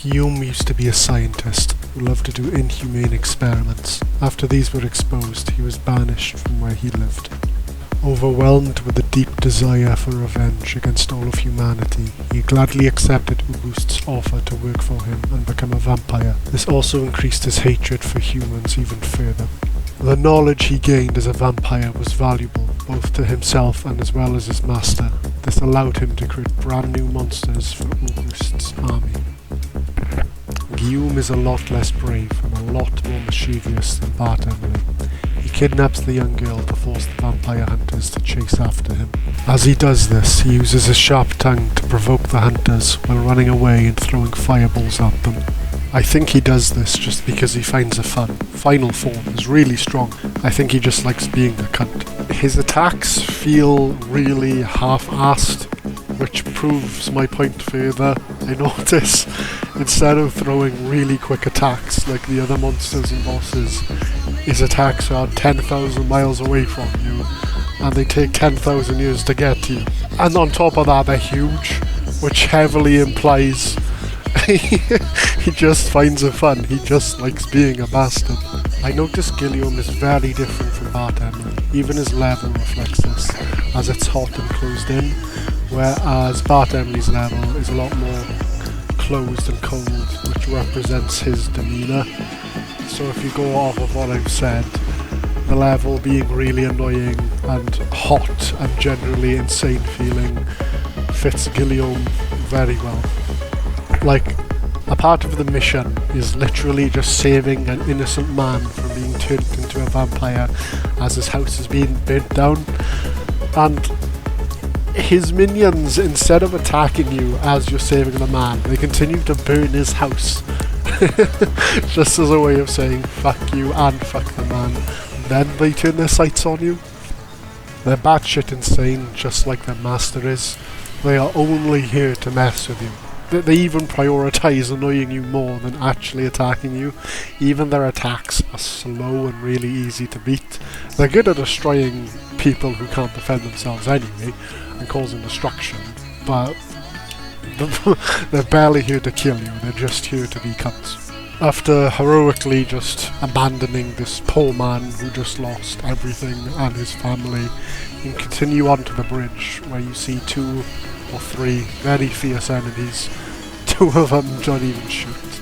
Guillaume used to be a scientist who loved to do inhumane experiments. After these were exposed, he was banished from where he lived. Overwhelmed with a deep desire for revenge against all of humanity, he gladly accepted Auguste's offer to work for him and become a vampire. This also increased his hatred for humans even further. The knowledge he gained as a vampire was valuable, both to himself and as well as his master. This allowed him to create brand new monsters for Auguste's army. Guillaume is a lot less brave and a lot more mischievous than Bart Emily. He kidnaps the young girl to force the vampire hunters to chase after him. As he does this, he uses his sharp tongue to provoke the hunters while running away and throwing fireballs at them. I think he does this just because he finds it fun. Final form is really strong. I think he just likes being a cunt. His attacks feel really half-assed, which proves my point further. I notice instead of throwing really quick attacks like the other monsters and bosses, his attacks are 10,000 miles away from you and they take 10,000 years to get to you. And on top of that, they're huge, which heavily implies he just finds it fun. He just likes being a bastard. I noticed Guillaume is very different from Bart Emily. Even his level reflects this, as it's hot and closed in, whereas Bart Emily's level is a lot more closed and cold, which represents his demeanour. So if you go off of what I've said, the level being really annoying and hot and generally insane feeling fits Guillaume very well. Like, a part of the mission is literally just saving an innocent man from being turned into a vampire as his house is being burnt down, and his minions, instead of attacking you as you're saving the man, they continue to burn his house just as a way of saying fuck you and fuck the man. Then they turn their sights on you. They're batshit insane, just like their master is. They are only here to mess with you. They even prioritise annoying you more than actually attacking you. Even their attacks are slow and really easy to beat. They're good at destroying people who can't defend themselves anyway, and causing destruction, but they're barely here to kill you, they're just here to be cunts. After heroically just abandoning this poor man who just lost everything and his family, you continue onto the bridge where you see 2 or 3 very fierce enemies. 2 of them don't even shoot,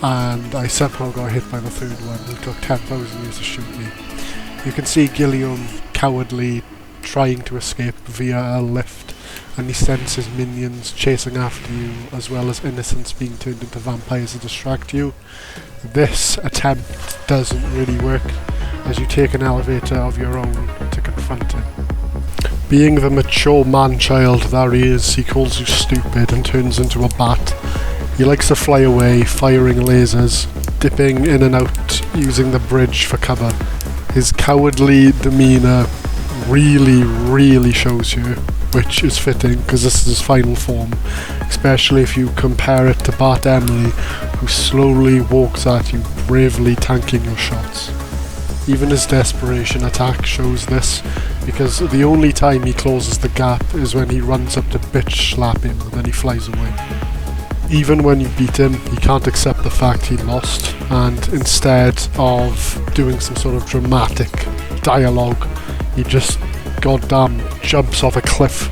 and I somehow got hit by the 3rd one who took 10,000 years to shoot me. You can see Guillaume cowardly trying to escape via a lift, and he sends his minions chasing after you, as well as innocents being turned into vampires to distract you. This attempt doesn't really work, as you take an elevator of your own to confront him. Being the mature man-child that he is, he calls you stupid and turns into a bat. He likes to fly away, firing lasers, dipping in and out, using the bridge for cover. His cowardly demeanour really shows you, which is fitting because this is his final form, especially if you compare it to Bart Emily, who slowly walks at you, bravely tanking your shots. Even his desperation attack shows this, because the only time he closes the gap is when he runs up to bitch slap him and then he flies away. Even when you beat him, he can't accept the fact he lost, and instead of doing some sort of dramatic dialogue, he just goddamn jumps off a cliff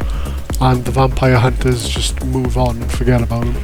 and the vampire hunters just move on and forget about him.